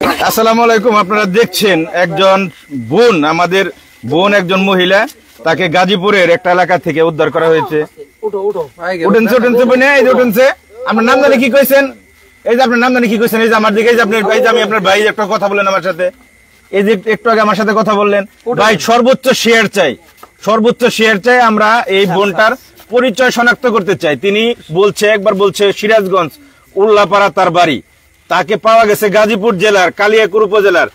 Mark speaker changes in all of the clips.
Speaker 1: আসসালামু আলাইকুম। আপনারা দেখছেন একজন বোন, আমাদের বোন একজন মহিলা, তাকে গাজীপুরের একটা এলাকা থেকে উদ্ধার করা হয়েছে। আপনার নাম জানি কি কইছেন? এই যে আপনার নাম জানি কি কইছেন? এই যে আমার দিকে, এই যে আমি আপনার ভাই একটা কথা বললেন আমার সাথে, এই যে একটু আগে আমার সাথে কথা বললেন ভাই, সর্বোচ্চ শেয়ার চাই, সর্বোচ্চ শেয়ার চাই। আমরা এই বোনটার পরিচয় শনাক্ত করতে চাই। তিনি বলছে, একবার বলছে সিরাজগঞ্জ উল্লাপাড়া তার বাড়ি, তাকে পাওয়া গেছে গাজীপুর জেলার কালিয়াকুর উপজেলার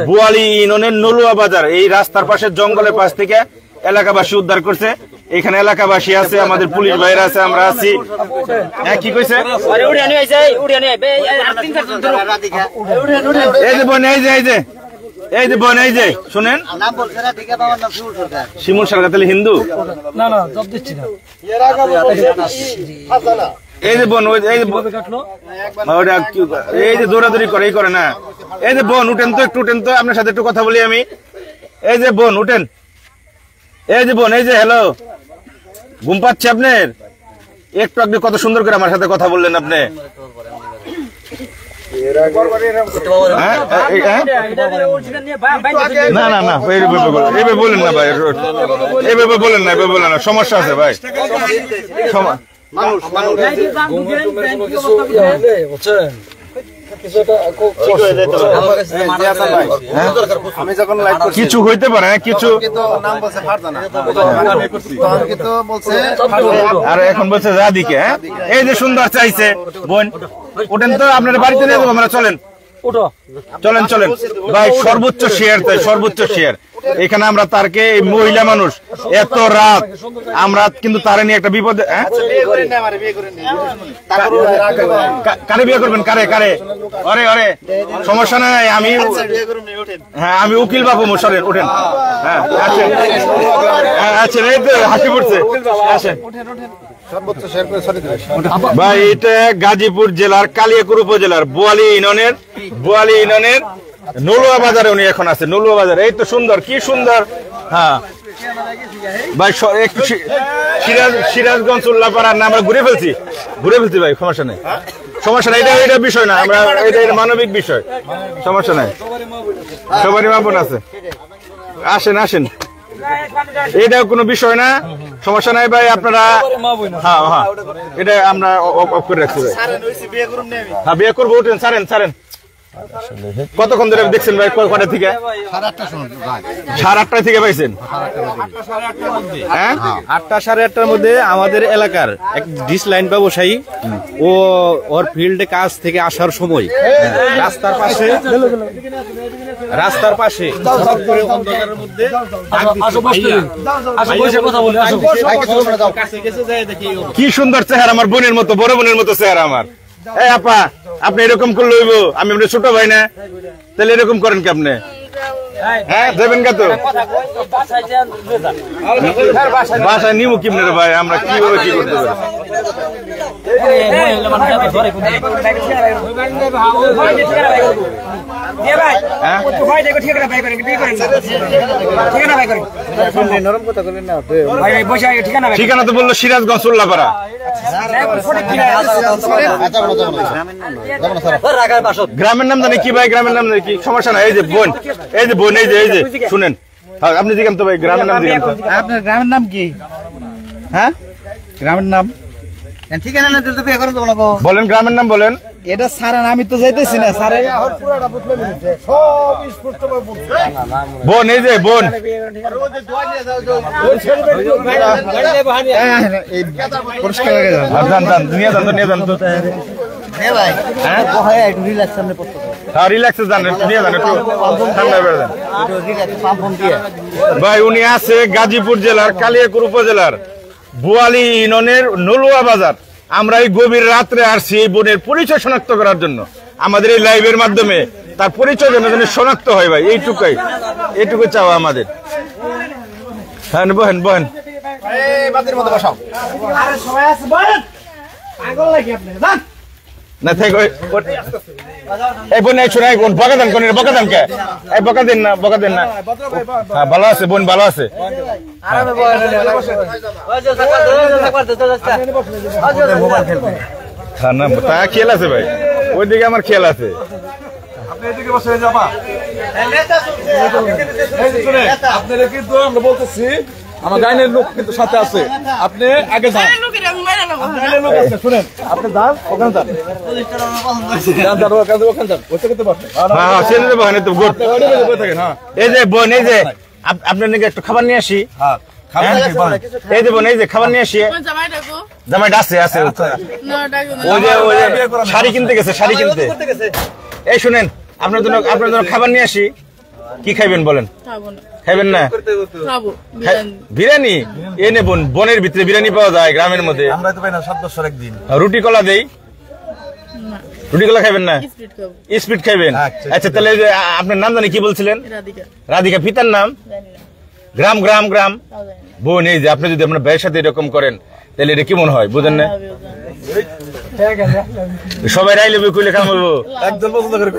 Speaker 1: বোয়ালি ইউনিয়নের নলুয়া বাজার। এই রাস্তার পাশে জঙ্গলের পাশ থেকে এলাকাবাসী উদ্ধার করছে। এখানে এলাকাবাসী আছে, আমাদের পুলিশ ভাইরা আছে, আমরা আছি। কি কইছে? এই যে বোন, এই যে এই যে এই যে বোন, এই যে শুনেন, শিমুল সরকার তাহলে হিন্দু না, না জব দিচ্ছি না। এই যে বোন, এই যে দৌড়াদৌড়ি করে, এই করে না। এই যে বোন উঠেন তো, একটু উঠেন তো, আপনার সাথে একটু কথা বলি আমি। এই যে বোন উঠেন, এই যে বোন, এই যে হ্যালো, ঘুম পাচ্ছে আপনার? একটু আপনি কত সুন্দর করে আমার সাথে কথা বললেন আপনি। না না না, এইভাবে বলেন না ভাই, এইভাবে বলেন না, এইভাবে বলেন না, সমস্যা আছে ভাই। কিছু হইতে পারে, কিছু আর এখন বলছে দাদিকে। এই যে সুন্দর চাইছে বোন, ওঠেন তো, আপনার বাড়িতে নিয়ে যাবো আমরা, চলেন চলেন চলেন ভাই, সর্বোচ্চ শেয়ার চাই, সর্বোচ্চ শেয়ার। এখানে আমরা তারকে, এই মহিলা মানুষ, এত রাত আমরা কিন্তু তারে নিয়ে একটা বিপদে। কারে বিয়ে করবেন? কারে কারে? অরে অরে, সমস্যা নাই, আমি হ্যাঁ আমি উকিল বাবু মোশারের, ওঠেন। হ্যাঁ আছেন, আছেন, এই তো হাসি পড়ছে, আসেন ভাই। এটা গাজীপুর জেলার কালিয়াকুর উপজেলার বোয়ালি ইউনিয়নের নলুয়া বাজারে উনি এখন আছে, নলুয়া বাজারে। এই তো সুন্দর, কি সুন্দর। হ্যাঁ ভাই, একটু সিরাজগঞ্জ উল্লাপাড়ার না, আমরা ঘুরে ফেলছি ভাই, সমস্যা নেই, সমস্যা নাই, এটা বিষয় না, আমরা এটা মানবিক বিষয়, সমস্যা নাই, সবারই মাপন আছে। আসেন আসেন, এটাও কোনো বিষয় না, সমস্যা নাই ভাই। আপনারা হ্যাঁ হ্যাঁ, এটা আমরা অফ করে রাখছি ভাই। হ্যাঁ বিয়ে করবো, উঠেন, ছাড়েন। কতক্ষণ ধরে দেখছেন ভাই? কটা থেকে? 8:30 থেকে পাইছেন?
Speaker 2: 8টা 8:30টার মধ্যে আমাদের এলাকার এক ডিশ লাইন ব্যবসায়ী, ও ওর ফিল্ডে কাজ থেকে আসার সময় রাস্তার পাশে অন্ধকারের মধ্যে
Speaker 1: কি সুন্দর চেহারা, আমার বোনের মতো, বড় বোনের মতো চেহারা আমার। এই আপা, আপনি এরকম করলে হইব? আমি আপনার ছোট ভাই না, তাহলে এরকম করেন কি আপনি? হ্যাঁ যাবেন কা? তো বাসায় নিব কিমনে ভাই, আমরা কিভাবে কি করতে পারি? ঠিকানা তো বললো সিরাজগঞ্জ উল্লাপাড়া। গ্রামের নাম জানি কি ভাই? গ্রামের নাম জানি কি? সমস্যা না। এই যে বোন, এই যে বোন, এই যে শুনেন, আপনি জিজ্ঞান তো ভাই, গ্রামের নাম জিজ্ঞান তো।
Speaker 2: আপনার গ্রামের নাম কি? হ্যাঁ গ্রামের নাম
Speaker 1: বলেন, গ্রামের নাম বলেন।
Speaker 2: এটা স্যারের, আমি তো যাইতেছি না স্যারের।
Speaker 1: বোন, এই যে বোন, ভাই উনি আছে গাজীপুর জেলার কালিয়াকুর উপজেলার বোয়ালি ইউনিয়নের নলুয়া বাজার। আমরা এই গভীর রাত্রে আসছি এই বোনের পরিচয় শনাক্ত করার জন্য। আমাদের এই লাইভের মাধ্যমে তার পরিচয় যেন শনাক্ত হয় ভাই, এইটুকু চাওয়া আমাদের। হ্যাঁ বহেন না থাক, এই বোন শোনাই, বোন বকা দেন, কোন বকা দেন কে? এই বকা দেন না, বকা দেন না। হ্যাঁ ভালো আছে বোন, ভালো আছে। খেয়াল আছে ভাই, ওইদিকে আমার খেয়াল আছে।
Speaker 3: আপনি এদিকে বসে যাবা আপনারা কিন্তু আমরা বলতেছি আমার গাইনের লোক কিন্তু সাথে আছে আপনি আগে যান গাইনের লোক আছে শুনেন আপনি যান ওখানে যান ওখানে যান ওইটা করতে পারবেন
Speaker 1: হ্যাঁ ছেলে দেবো হ্যাঁ তো গুড
Speaker 3: হ্যাঁ
Speaker 1: এই যে বোন এই যে আপনার নাকি একটু খাবার নিয়ে আসি
Speaker 3: হ্যাঁ
Speaker 1: এই যে বোন এই যে খাবার নিয়ে আসি জামাই আছে আছে ওই যে শাড়ি কিনতে গেছে শাড়ি কিনতে এই শুনেন আপনার জন্য খাবার নিয়ে আসি কি খাইবেন বলেন খাইবেন না বিরিয়ানি এনে বোন বনের ভিতরে বিরিয়ানি পাওয়া যায় গ্রামের মধ্যে
Speaker 3: আমরা তো পাই না 7 বছর একদিন
Speaker 1: রুটি কলা দেই রুটি কলা খাইবেন না স্পিড খাইবেন আচ্ছা তাহলে আপনার নাম জানি কি বলছিলেন রাধিকা পিতার নাম গ্রাম গ্রাম গ্রাম বোন এই যে আপনি যদি আপনার ভাইয়ের সাথে এরকম করেন তাহলে এটা কেমন হয় বুঝেন না সবাই রাইলে কইলে কাম হইব
Speaker 3: একদম পছন্দ করে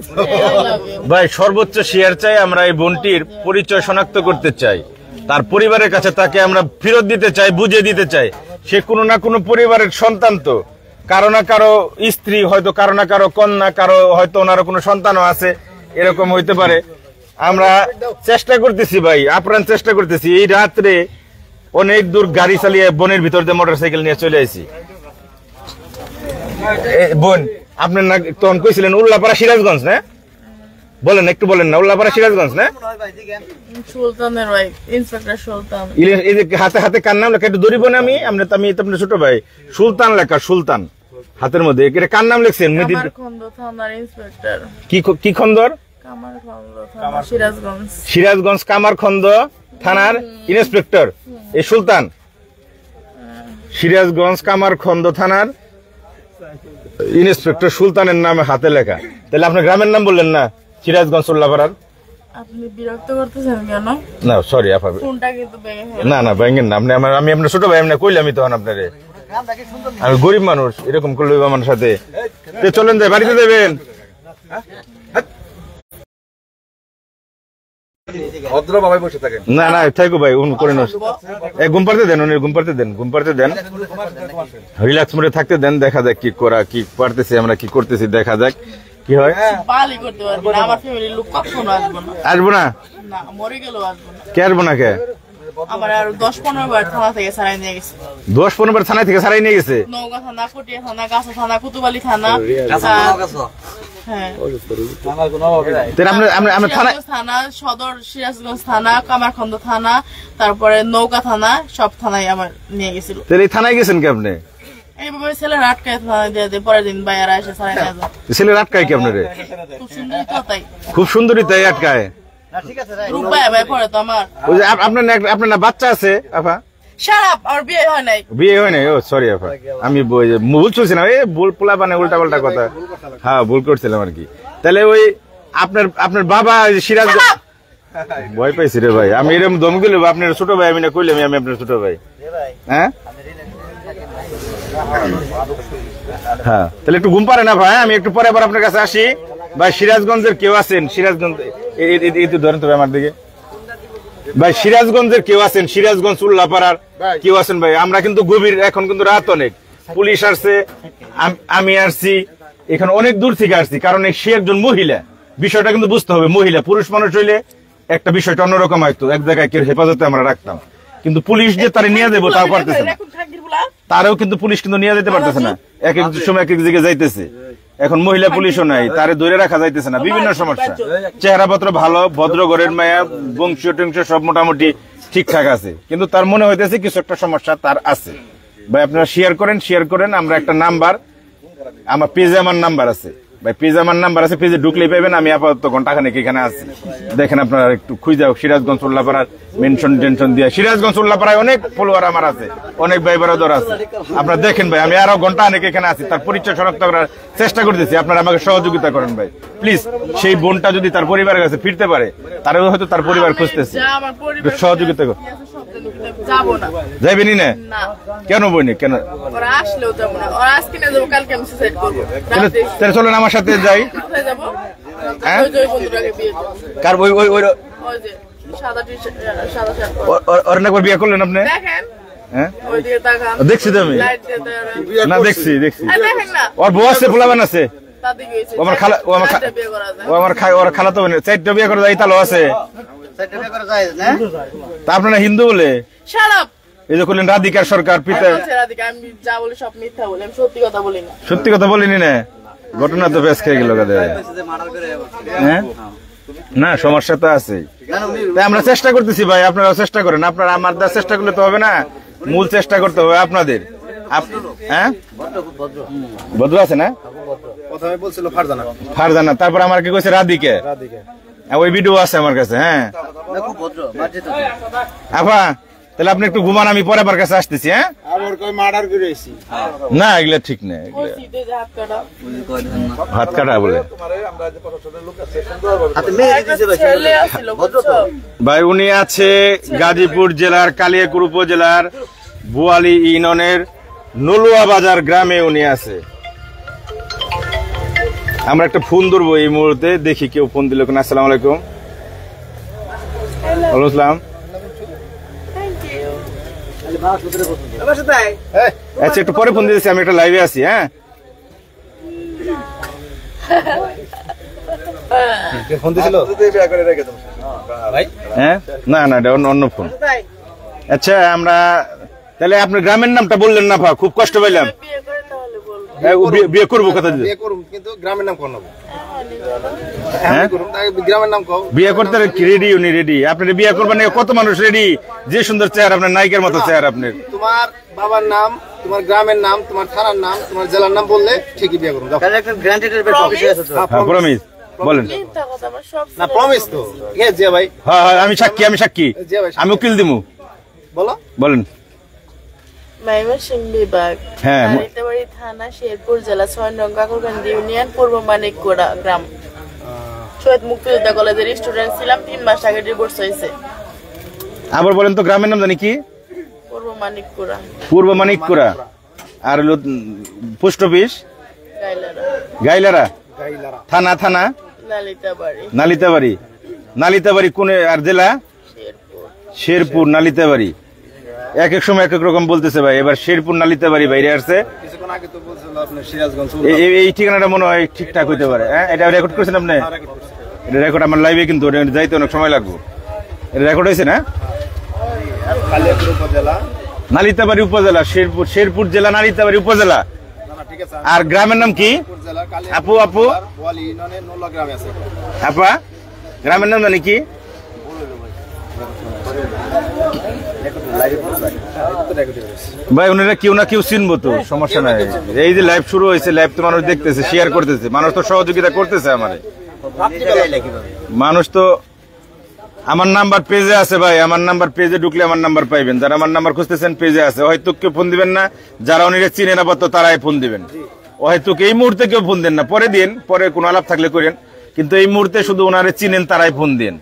Speaker 1: ভাই সর্বোচ্চ শেয়ার চাই আমরা এই বোনটির পরিচয় শনাক্ত করতে চাই তার পরিবারের কাছে তাকে আমরা ফেরত দিতে চাই বুঝিয়ে দিতে চাই সে কোনো না কোনো পরিবারের সন্তান তো কারো না কারো স্ত্রী হয়তো কারো না কারো কন্যা কারো হয়তো ওনারও কোনো সন্তানও আছে এরকম হইতে পারে আমরা চেষ্টা করতেছি ভাই আপ্রাণ চেষ্টা করতেছি এই রাত্রে অনেক দূর গাড়ি চালিয়ে বনের ভিতর দিয়ে মোটরসাইকেল নিয়ে চলে আসি বোন আপনার না তখন কইছিলেন উল্লাপাড়া সিরাজগঞ্জ না বলেন একটু বলেন না উল্লাপাড়া সিরাজগঞ্জ না
Speaker 4: সুলতানের ওয়াইফ ইন্সপেক্টর সুলতান
Speaker 1: এই যে হাতে হাতে কার নাম লেখা একটু দরিব না আমি তো আপনার ছোট ভাই সুলতান লেখা সুলতান হাতের মধ্যে এটা কার নাম লিখছেন
Speaker 4: কামারখন্দ থানার ইন্সপেক্টর
Speaker 1: কি খন্দর
Speaker 4: কামারখন্দ থানা সিরাজগঞ্জ
Speaker 1: সিরাজগঞ্জ কামারখন্দ থানার ইন্সপেক্টর এই সুলতান সিরাজগঞ্জ কামারখন্দ থানার ইন্সপেক্টর সুলতানের নামে হাতে লেখা তাহলে আপনার গ্রামের নাম বললেন না সিরাজগঞ্জ উল্লাপাড়ার
Speaker 4: আপনি বিরক্ত করতেছেন কেন
Speaker 1: না সরি আপা
Speaker 4: ফোনটা কিন্তু
Speaker 1: না না ভাঙেন না আপনি আমি আপনার ছোট ভাই এমনি কইলাম আমি তখন আপনারে আমি গরিব মানুষ এরকম করলে আমার সাথে চলেন যাই বাড়িতে যাবেন
Speaker 3: ভদ্র বাবাই বসে থাকেন
Speaker 1: না না থাকো ভাই করে ঘুম পাড়তে দেন উনি ঘুম পাড়তে দেন রিল্যাক্স মোডে থাকতে দেন দেখা যাক কি পারতেছি আমরা কি করতেছি দেখা যাক কি হয়
Speaker 4: পালি করতে পারবো না আমার ফ্যামিলির লোক কখনো
Speaker 1: আসবো না
Speaker 4: না মরে গেলেও আসবো না
Speaker 1: কে আসবো না কে
Speaker 4: আমার আর 10-15 বার থানা থেকে ছাড়াই নিয়ে গেছে
Speaker 1: 10-15 বার থানা থেকে ছাড়াই নিয়ে গেছে
Speaker 4: নওগাঁ থানা কটিয়া থানা গাছা থানা কুতুবালি থানা হ্যাঁ থানা সদর সিরাজগঞ্জ থানা কামারখন্দ থানা তারপরে নৌকা থানা সব থানায় আমার নিয়ে গেছিল
Speaker 1: তাহলে থানায় গেছেন কি আপনি
Speaker 4: এইভাবে ছেলের আটকায় থানায় দিয়ে দেয় পরের দিন বাইরে এসে ছাড়াই নিয়ে যায়
Speaker 1: ছেলের আটকায় কি আপনারে
Speaker 4: খুব সুন্দরী তো তাই
Speaker 1: খুব সুন্দরী তাই আটকায়
Speaker 4: রূপ ভাই পরে তো আমার
Speaker 1: ওই যে আপনার না বাচ্চা আছে আপা
Speaker 4: শারাপ আর বিয়ে হয় নাই
Speaker 1: বিয়ে হয় নাই ও সরি আপা আমি ভুল চলছিলাম এই ভুল পোলা মানে উল্টা পাল্টা কথা হ্যাঁ ভুল করছিলাম আর কি তাহলে ওই আপনার বাবা সিরাজ ভয় পাইছি রে ভাই আমি এরকম দম গেলে আপনার ছোট ভাই আমি না কইলাম আমি আপনার ছোট ভাই হ্যাঁ হ্যাঁ তাহলে একটু ঘুম পারে না ভাই আমি একটু পরে আবার আপনার কাছে আসি ভাই সিরাজগঞ্জের কেউ আছেন সিরাজগঞ্জ এই তো ধরেন তবে আমার দিকে ভাই সিরাজগঞ্জের কেউ আছেন সিরাজগঞ্জ উল্লাপাড়ার কেউ আছেন ভাই আমরা কিন্তু গভীর এখন কিন্তু রাত অনেক পুলিশ আসছে আমি আসছি এখানে অনেক দূর থেকে আসছি কারণ সে একজন মহিলা বিষয়টা কিন্তু বুঝতে হবে মহিলা পুরুষ মানুষ হইলে একটা বিষয়টা অন্যরকম হয়তো এক জায়গায় কেউ হেফাজতে আমরা রাখতাম কিন্তু পুলিশ যে তারা নিয়ে যাবো তাও পারতেছে না তারও কিন্তু পুলিশ কিন্তু নিয়ে যেতে পারতেছে না এক এক সময় এক এক জায়গায় যাইতেছে এখন মহিলা পুলিশও নাই তারে ধরে রাখা যাইতেছে না বিভিন্ন সমস্যা চেহারাপত্র ভালো ভদ্র ঘরের মায়া বংশীয় টংশ সব মোটামুটি ঠিকঠাক আছে কিন্তু তার মনে হইতেছে কিছু একটা সমস্যা তার আছে ভাই আপনারা শেয়ার করেন আমরা একটা নাম্বার আমার পেজে আমার নাম্বার আছে ভাই পেজে আমার নাম্বার আছে পেজে ঢুকলেই পাবেন আমি আপাতত ঘন্টাখানেক এখানে আছি দেখেন আপনারা একটু খুঁজে সিরাজগঞ্জ উল্লাপাড়ার মেনশন টেনশন দিয়ে সিরাজগঞ্জ উল্লাপাড়ায় অনেক ফলোয়ার আমার আছে অনেক ভাই বারাদর আছে আপনারা দেখেন ভাই আমি আরো ঘন্টা অনেক এখানে আছি তার পরিচয় শনাক্ত করার চেষ্টা করতেছি আপনারা আমাকে সহযোগিতা করেন ভাই প্লিজ সেই বোনটা যদি তার পরিবারের কাছে ফিরতে পারে তারও হয়তো তার পরিবার খুঁজতেছে সহযোগিতা কর
Speaker 4: যাবো না
Speaker 1: যাইবেনি না কেন বইনি কেন
Speaker 4: ওরা আসলেও যাবো না ওরা আজকে না যাবো কালকে আমি সুসাইড করবো
Speaker 1: তাহলে চলেন আমার সাথে যাই
Speaker 4: কোথায় যাবো
Speaker 1: হ্যাঁ
Speaker 4: ওই যে বন্ধুটাকে বিয়ে করবো
Speaker 1: কার ওই
Speaker 4: ওই যে সাদা শার্ট
Speaker 1: ওর না বিয়ে করলেন আপনি
Speaker 4: দেখেন
Speaker 1: হ্যাঁ
Speaker 4: ওই দিকে তাকান
Speaker 1: দেখছি তো আমি
Speaker 4: লাইট দিয়ে
Speaker 1: না দেখছি
Speaker 4: দেখেন না
Speaker 1: ওর বউ আছে পোলাবান আছে
Speaker 4: দাদি গেছে
Speaker 1: ও আমার খালা ও আমার
Speaker 4: চারটে বিয়ে করা যায়।
Speaker 1: ও আমার ওর খালা তো চারটা বিয়ে করে ইতালো আছে তা আপনারা হিন্দু বলে
Speaker 4: Shut up!
Speaker 1: এই যে করলেন রাধিকার সরকার পিতা
Speaker 4: আমি বলছি রাধিকা, আমি যা বলি সব মিথ্যা বলি, আমি সত্যি কথা বলি না।
Speaker 1: সত্যি কথা বলিনি না ঘটনা তো বেশ খেয়ে গেল কাদের হ্যাঁ না সমস্যা তো আছে তাই আমরা চেষ্টা করতেছি ভাই আপনারাও চেষ্টা করেন আপনারা আমার দ্বারা চেষ্টা করলে তো হবে না মূল চেষ্টা করতে হবে আপনাদের হ্যাঁ ভদ্র আছে না
Speaker 2: প্রথমে বলছিল ফারজানা
Speaker 1: ফারজানা তারপর আমার কি কইছে রাধিকে ওই ভিডিও আছে আমার কাছে হ্যাঁ আপা তাহলে আপনি একটু ঘুমান আমি পরে আমার কাছে আসতেছি হ্যাঁ
Speaker 2: আবার কই মার্ডার করে আইছি
Speaker 1: না এগুলা ঠিক না
Speaker 4: ওই শীতে যে হাত কাটা।
Speaker 1: ভাত কাটা বলে
Speaker 4: একটা ছেলে আছিল, বুঝছো?
Speaker 1: ভাই উনি আছে গাজীপুর জেলার কালিয়াকুর উপজেলার বুয়ালি ইউনিয়নের নলুয়া বাজার গ্রামে উনি আছে আমরা একটা ফোন ধরবো এই মুহূর্তে দেখি কেউ ফোন দিল কিনা আসসালামু আলাইকুম ওয়ালাইকুম আসসালাম আচ্ছা একটু পরে ফোন দিয়েছি আমি একটা লাইভে আছি হ্যাঁ
Speaker 2: ফোন দিছিল
Speaker 1: হ্যাঁ না না এটা অন্য ফোন আচ্ছা আমরা তাহলে আপনার গ্রামের নামটা বললেন না পা খুব কষ্ট পাইলাম
Speaker 4: বিয়ে করে তাহলে বলবো।
Speaker 1: বিয়ে করবো কথা
Speaker 2: বিয়ে করুম কিন্তু গ্রামের নাম কোন হবে
Speaker 1: হ্যাঁ
Speaker 2: করুম তাই গ্রামের নাম কও
Speaker 1: বিয়ে করতে রেডি উনি রেডি আপনি বিয়ে করবেন কত মানুষ রেডি যে সুন্দর চেহারা আপনার নায়িকার মতো চেহারা আপনার
Speaker 2: তোমার বাবার নাম তোমার গ্রামের নাম তোমার থানার নাম তোমার জেলার নাম বললে ঠিকই বিয়ে করুম যাও
Speaker 1: হ্যাঁ প্রমিস বলেন
Speaker 4: মিথ্যা কথা, আমার সব
Speaker 2: না
Speaker 4: ছেলে
Speaker 2: প্রমিস তো ঠিক আছে জিয়া ভাই
Speaker 1: হ্যাঁ হ্যাঁ আমি সাক্ষী
Speaker 2: জি ভাই,
Speaker 1: আমি উকিল দিমু
Speaker 2: বলো
Speaker 1: বলেন
Speaker 4: ময়মনসিংহ বিভাগ,
Speaker 1: হ্যাঁ।
Speaker 4: নালিতাবাড়ি থানা, শেরপুর জেলা, 6 নং কাকুরকান্দি ইউনিয়ন, পূর্ব মানিকগোড়া গ্রাম। শহীদ মুক্তিযোদ্ধা কলেজের স্টুডেন্ট ছিলাম, 3 মাস আগে ডিভোর্স হয়েছে।
Speaker 1: আবার বলেন তো গ্রামের নাম জানি কি
Speaker 4: পূর্ব মানিকগোড়া,
Speaker 1: পূর্ব মানিকপুরা আর হলো পোস্ট অফিস
Speaker 4: গাইলারা,
Speaker 1: গাইলারা থানা
Speaker 4: নালিতাবাড়ি,
Speaker 1: নালিতাবাড়ি কোন আর জেলা
Speaker 4: শেরপুর।
Speaker 1: শেরপুর নালিতাবাড়ি এক এক সময় এক এক রকম বলতেছে ভাই এবার শেরপুর নালিতাবাড়ি বাইরে আসছে
Speaker 2: কিছুক্ষণ আগে তো বলছিল আপনি সিরাজগঞ্জ
Speaker 1: এই ঠিকানাটা মনে হয় ঠিকঠাক হইতে পারে হ্যাঁ এটা রেকর্ড করেছেন আপনি এটা রেকর্ড আমার লাইভে কিন্তু ওটা যাইতে অনেক সময় লাগবে এটা রেকর্ড হয়েছে না
Speaker 2: কালিয়াপুর উপজেলা
Speaker 1: নালিতাবাড়ি উপজেলা শেরপুর জেলা নালিতাবাড়ি উপজেলা
Speaker 2: ঠিক আছে
Speaker 1: আর গ্রামের নাম কি
Speaker 2: জেলা
Speaker 1: আপু
Speaker 2: ওয়ালি ইউনিয়নের নোলা গ্রামে আছে
Speaker 1: আপা গ্রামের নাম জানি কি ভাই ওনারা কেউ না কেউ চিনবো তো সমস্যা নাই এই যে লাইভ শুরু হয়েছে লাইভ তো মানুষ দেখতেছে শেয়ার করতেছে মানুষ তো সহযোগিতা করতেছে আমারে মানুষ তো আমার নাম্বার পেজে আছে ভাই আমার নাম্বার পেজে ঢুকলে আমার নাম্বার পাইবেন যারা আমার নাম্বার খুঁজতেছেন পেজে আছে হয়তো কেউ ফোন দিবেন না যারা উনি চিনে না তো তারাই ফোন দিবেন হয়তো এই মুহূর্তে কেউ ফোন দেন না পরে দিন পরে কোনো আলাপ থাকলে করেন কিন্তু এই মুহূর্তে শুধু ওনারে চিনেন তারাই ফোন দিন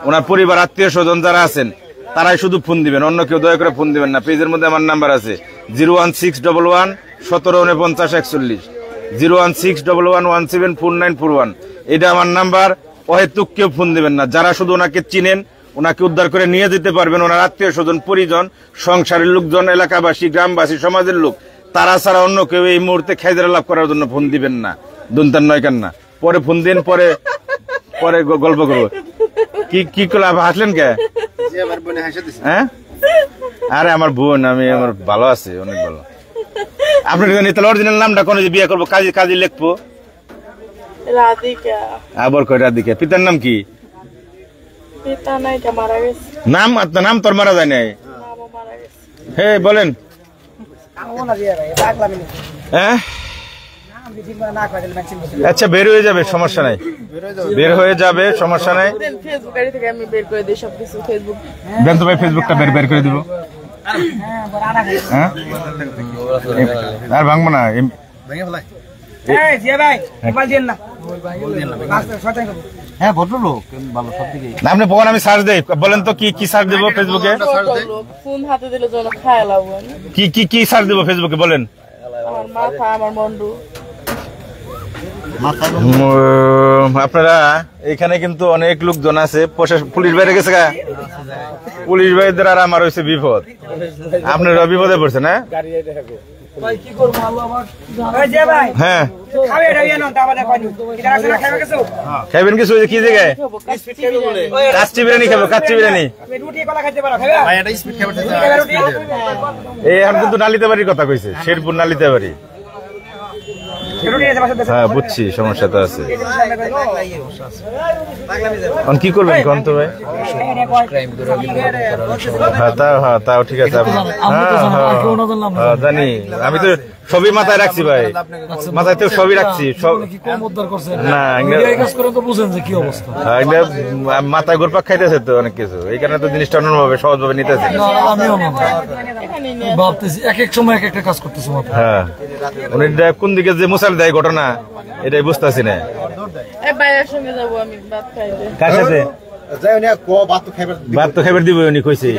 Speaker 1: ওনার পরিবার আত্মীয় স্বজন যারা আছেন তারাই শুধু ফোন দিবেন অন্য কেউ দয়া করে ফোন দিবেন না পেজের মধ্যে আমার নাম্বার আছে 01611174941 01611174941 এটা আমার নাম্বার অহেতুক কেউ ফোন দিবেন না যারা শুধু ওনাকে চিনেন ওনাকে উদ্ধার করে নিয়ে যেতে পারবেন ওনার আত্মীয় স্বজন পরিজন সংসারের লোকজন এলাকাবাসী গ্রামবাসী সমাজের লোক তারা ছাড়া অন্য কেউ এই মুহূর্তে খাইদার লাভ করার জন্য ফোন দিবেন না দুনতার নয় কান্না পরে ফোন দিন পরে গল্প করবো কি করলে হাসলেন কে হ্যাঁ আরে আমার বোন আমি আমার ভালো আছে অনেক ভালো আপনার তাহলে অরিজিনাল নামটা কোন বিয়ে করবো কাজী লিখবো
Speaker 4: রাধিকা,
Speaker 1: আবার কয় রাধিকা পিতার নাম কি
Speaker 4: পিতা নাই, মারা গেছে,
Speaker 1: নাম আপনার নাম তোর মারা যায় নাই
Speaker 4: নামও মারা গেছে।
Speaker 1: হে বলেন হ্যাঁ আচ্ছা বের হয়ে যাবে সমস্যা নাই বের হয়ে যাবে সমস্যা নাই
Speaker 4: ফেসবুক আইডি থেকে আমি বের করে দিই সবকিছু ফেসবুক।
Speaker 1: দেন তো ভাই ফেসবুকটা বের করে দিব হ্যাঁ আর ভাঙবো না
Speaker 2: হ্যাঁ ভদ্রলোক ভালো সব থেকে
Speaker 1: আপনি বলেন আমি সার্চ দেই বলেন তো কি সার্চ দেবো ফেসবুকে
Speaker 4: ফোন হাতে দিলে যেন খায় লাগবে
Speaker 1: কি সার্চ দেবো ফেসবুকে বলেন
Speaker 4: আমার মাথা আমার মন্ডু।
Speaker 1: আপনারা এখানে কিন্তু অনেক লোকজন আছে পুলিশ বাইরে গেছে গা পুলিশ ভাইদের আর আমার হয়েছে বিপদ আপনারা বিপদে পড়ছেন হ্যাঁ হ্যাঁ খাইবেন কিছু কি জায়গায় কাচ্চি বিরিয়ানি খাবো কাচ্চি বিরিয়ানি এই এখন কিন্তু নালিতে বাড়ির কথা কইছে শেরপুর নালিতে বাড়ি হ্যাঁ বুঝছি সমস্যা তো আছে এখন কি করবেন কোন তো ভাই হ্যাঁ তাও ঠিক আছে হ্যাঁ জানি আমি তো সবই মাথায় রাখছি ভাই মাথায় তো সবই রাখছি না মাথায় গোরপাক খাইতেছে তো অনেক কিছু এই কারণে তো জিনিসটা অন্যভাবে সহজ ভাবে নিতেছে হ্যাঁ উনি কোন দিকে যে মুসাল দেয় ঘটনা এটাই বুঝতেছি না কার সাথে ভাত তো খাইবার দিব উনি কইছে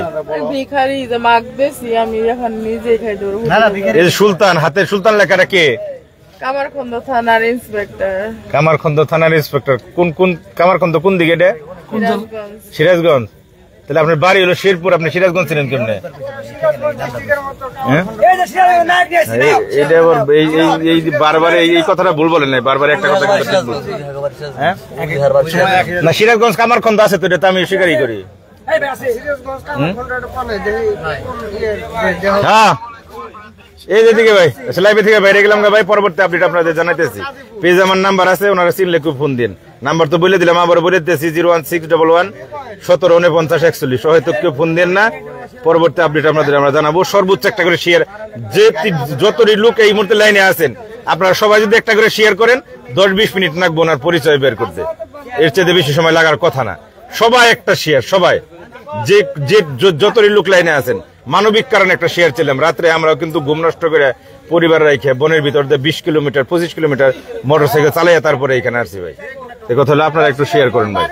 Speaker 1: সুলতান হাতের সুলতান লেখাটা কে
Speaker 4: কামারখন্দ থানার ইন্সপেক্টর
Speaker 1: কোন কামারখন্দ কোন দিকে এটা সিরাজগঞ্জ তাহলে আপনার বাড়ি হলো শেরপুর আপনি সিরাজগঞ্জ ছিলেন কেমনে এই বারবার এই কথাটা ভুল বলেন নাই বারবার একটা কথা না সিরাজগঞ্জ কামারখন্দ আছে তো এটা তো আমি স্বীকারই করি হ্যাঁ এই যে দিকে ভাই লাইভে থেকে বাইরে গেলাম ভাই পরবর্তী আপডেট আপনাদের জানাইতেছি পেজ আমার নাম্বার আছে ওনারা চিনলে খুব ফোন দিন নাম্বার তো বলে দিলাম আবার বলে দিতেছি 01611 174941 হয়তো কেউ ফোন দেন না পরবর্তী আপডেট আপনাদের আমরা জানাবো সর্বোচ্চ একটা করে শেয়ার যে যতই লোক এই মুহূর্তে লাইনে আছেন আপনারা সবাই যদি একটা করে শেয়ার করেন 10-20 মিনিট লাগবে ওনার পরিচয় বের করতে এর চেয়ে বেশি সময় লাগার কথা না সবাই একটা শেয়ার সবাই যে যতই লোক লাইনে আছেন মানবিক কারণে একটা শেয়ার ছিলাম রাত্রে আমরাও কিন্তু ঘুম নষ্ট করে পরিবার রেখে বনের ভিতর দিয়ে 20 কিলোমিটার 25 কিলোমিটার মোটরসাইকেল চালাইয়া তারপরে এখানে আসছি ভাই এই কথা হলো আপনারা একটু শেয়ার করেন ভাই